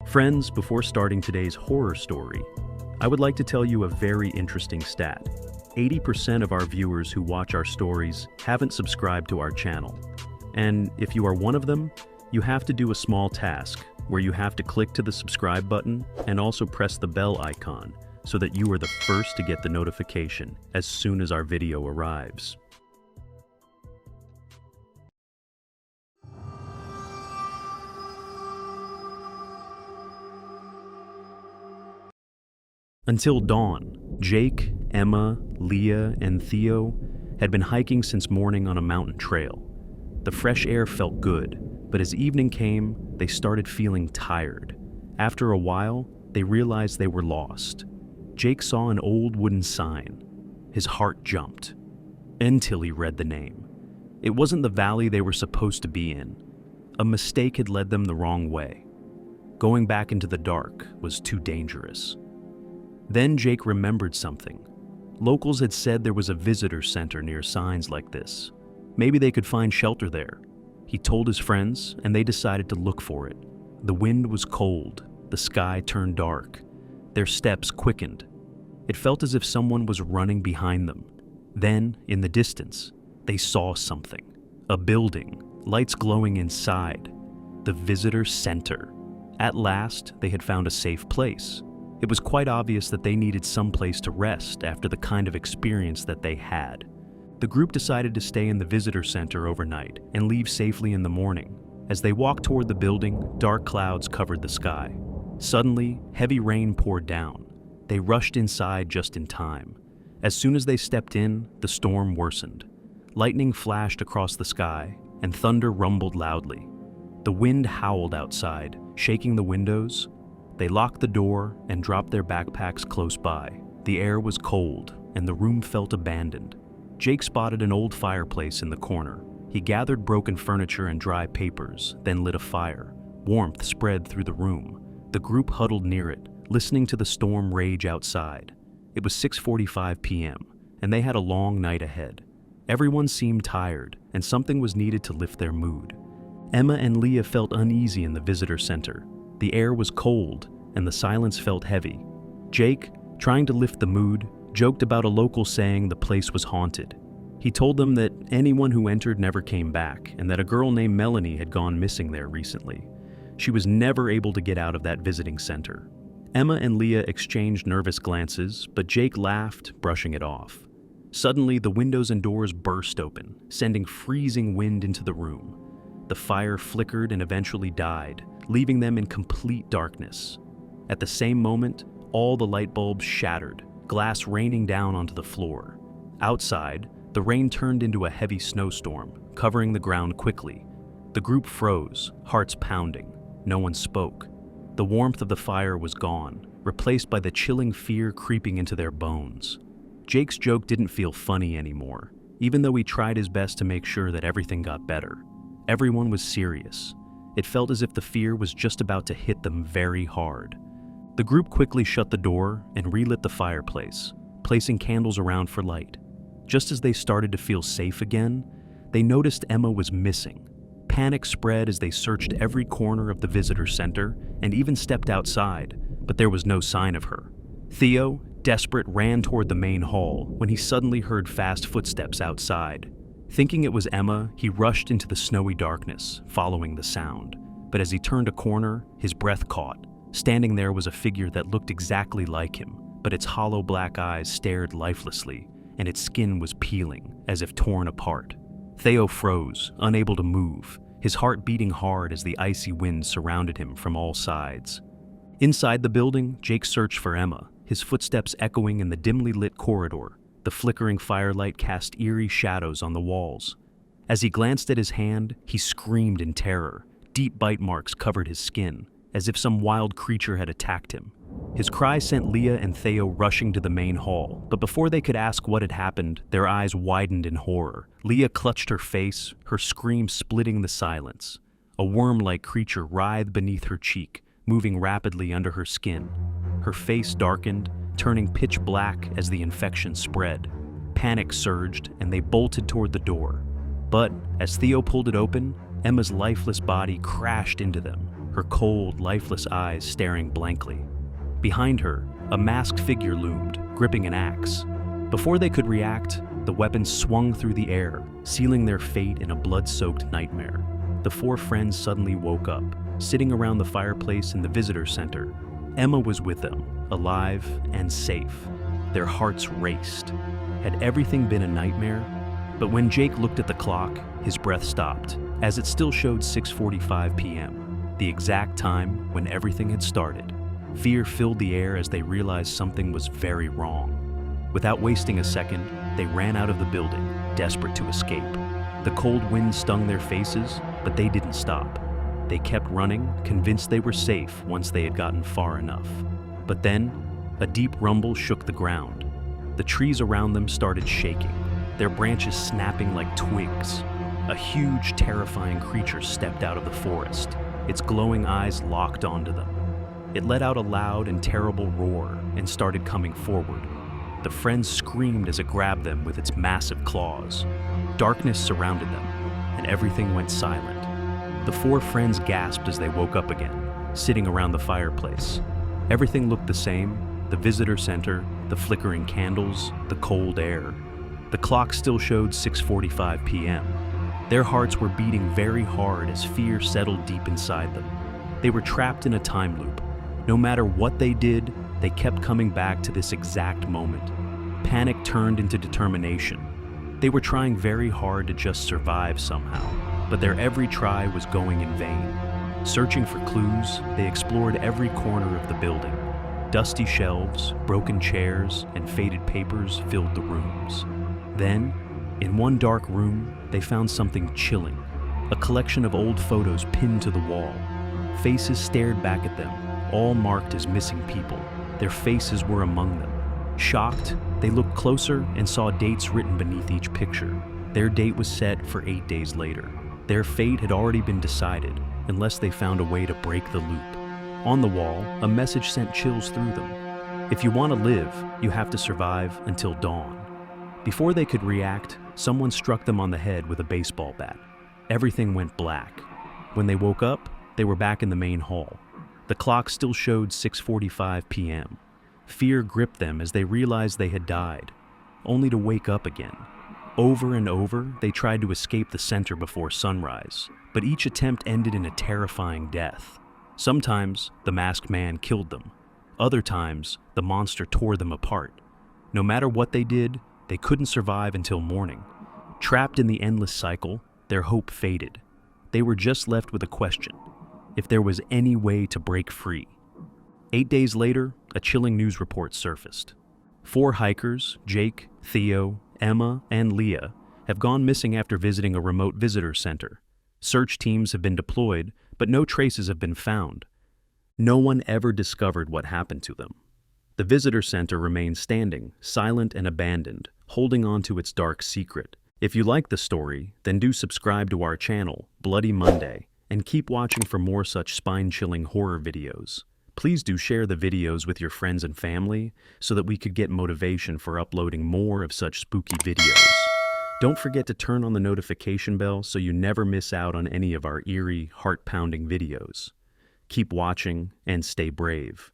Friends, before starting today's horror story, I would like to tell you a very interesting stat. 80% of our viewers who watch our stories haven't subscribed to our channel. And if you are one of them, you have to do a small task where you have to click to the subscribe button and also press the bell icon so that you are the first to get the notification as soon as our video arrives. Until dawn, Jake, Emma, Leah, and Theo had been hiking since morning on a mountain trail. The fresh air felt good, but as evening came, they started feeling tired. After a while, they realized they were lost. Jake saw an old wooden sign. His heart jumped, until he read the name. It wasn't the valley they were supposed to be in. A mistake had led them the wrong way. Going back into the dark was too dangerous. Then Jake remembered something. Locals had said there was a visitor center near signs like this. Maybe they could find shelter there. He told his friends, and they decided to look for it. The wind was cold. The sky turned dark. Their steps quickened. It felt as if someone was running behind them. Then, in the distance, they saw something. A building, lights glowing inside. The visitor center. At last, they had found a safe place. It was quite obvious that they needed some place to rest after the kind of experience that they had. The group decided to stay in the visitor center overnight and leave safely in the morning. As they walked toward the building, dark clouds covered the sky. Suddenly, heavy rain poured down. They rushed inside just in time. As soon as they stepped in, the storm worsened. Lightning flashed across the sky, and thunder rumbled loudly. The wind howled outside, shaking the windows. They locked the door and dropped their backpacks close by. The air was cold, and the room felt abandoned. Jake spotted an old fireplace in the corner. He gathered broken furniture and dry papers, then lit a fire. Warmth spread through the room. The group huddled near it, listening to the storm rage outside. It was 6:45 p.m., and they had a long night ahead. Everyone seemed tired, and something was needed to lift their mood. Emma and Leah felt uneasy in the visitor center. The air was cold, and the silence felt heavy. Jake, trying to lift the mood, joked about a local saying the place was haunted. He told them that anyone who entered never came back, and that a girl named Melanie had gone missing there recently. She was never able to get out of that visiting center. Emma and Leah exchanged nervous glances, but Jake laughed, brushing it off. Suddenly, the windows and doors burst open, sending freezing wind into the room. The fire flickered and eventually died, leaving them in complete darkness. At the same moment, all the light bulbs shattered, glass raining down onto the floor. Outside, the rain turned into a heavy snowstorm, covering the ground quickly. The group froze, hearts pounding. No one spoke. The warmth of the fire was gone, replaced by the chilling fear creeping into their bones. Jake's joke didn't feel funny anymore, even though he tried his best to make sure that everything got better. Everyone was serious. It felt as if the fear was just about to hit them very hard. The group quickly shut the door and relit the fireplace, placing candles around for light. Just as they started to feel safe again, they noticed Emma was missing. Panic spread as they searched every corner of the visitor center and even stepped outside, but there was no sign of her. Theo, desperate, ran toward the main hall when he suddenly heard fast footsteps outside. Thinking it was Emma, he rushed into the snowy darkness, following the sound. But as he turned a corner, his breath caught. Standing there was a figure that looked exactly like him, but its hollow black eyes stared lifelessly, and its skin was peeling, as if torn apart. Theo froze, unable to move, his heart beating hard as the icy wind surrounded him from all sides. Inside the building, Jake searched for Emma, his footsteps echoing in the dimly lit corridor. The flickering firelight cast eerie shadows on the walls. As he glanced at his hand, he screamed in terror. Deep bite marks covered his skin, as if some wild creature had attacked him. His cry sent Leah and Theo rushing to the main hall, but before they could ask what had happened, their eyes widened in horror. Leah clutched her face, her scream splitting the silence. A worm-like creature writhed beneath her cheek, moving rapidly under her skin. Her face darkened, turning pitch black as the infection spread. Panic surged, and they bolted toward the door. But as Theo pulled it open, Emma's lifeless body crashed into them. her cold, lifeless eyes staring blankly. Behind her, a masked figure loomed, gripping an axe. Before they could react, the weapon swung through the air, sealing their fate in a blood-soaked nightmare. The four friends suddenly woke up, sitting around the fireplace in the visitor center. Emma was with them, alive and safe. Their hearts raced. Had everything been a nightmare? But when Jake looked at the clock, his breath stopped, as it still showed 6:45 p.m., the exact time when everything had started. Fear filled the air as they realized something was very wrong. Without wasting a second, they ran out of the building, desperate to escape. The cold wind stung their faces, but they didn't stop. They kept running, convinced they were safe once they had gotten far enough. But then, a deep rumble shook the ground. The trees around them started shaking, their branches snapping like twigs. A huge, terrifying creature stepped out of the forest, its glowing eyes locked onto them. It let out a loud and terrible roar and started coming forward. The friends screamed as it grabbed them with its massive claws. Darkness surrounded them, and everything went silent. The four friends gasped as they woke up again, sitting around the fireplace. Everything looked the same: the visitor center, the flickering candles, the cold air. The clock still showed 6:45 p.m. Their hearts were beating very hard as fear settled deep inside them. They were trapped in a time loop. No matter what they did, they kept coming back to this exact moment. Panic turned into determination. They were trying very hard to just survive somehow, but their every try was going in vain. Searching for clues, they explored every corner of the building. Dusty shelves, broken chairs, and faded papers filled the rooms. Then, in one dark room, they found something chilling. A collection of old photos pinned to the wall. Faces stared back at them, all marked as missing people. Their faces were among them. Shocked, they looked closer and saw dates written beneath each picture. Their date was set for 8 days later. Their fate had already been decided, unless they found a way to break the loop. On the wall, a message sent chills through them. If you want to live, you have to survive until dawn. Before they could react, someone struck them on the head with a baseball bat. Everything went black. When they woke up, they were back in the main hall. The clock still showed 6:45 p.m. Fear gripped them as they realized they had died, only to wake up again. Over and over, they tried to escape the center before sunrise, but each attempt ended in a terrifying death. Sometimes, the masked man killed them. Other times, the monster tore them apart. No matter what they did, they couldn't survive until morning. Trapped in the endless cycle, their hope faded. They were just left with a question: if there was any way to break free. 8 days later, a chilling news report surfaced. 4 hikers, Jake, Theo, Emma, and Leah, have gone missing after visiting a remote visitor center. Search teams have been deployed, but no traces have been found. No one ever discovered what happened to them. The visitor center remains standing, silent and abandoned, holding on to its dark secret. If you like the story, then do subscribe to our channel, Bloody Monday, and keep watching for more such spine-chilling horror videos. Please do share the videos with your friends and family so that we could get motivation for uploading more of such spooky videos. Don't forget to turn on the notification bell so you never miss out on any of our eerie, heart-pounding videos. Keep watching and stay brave.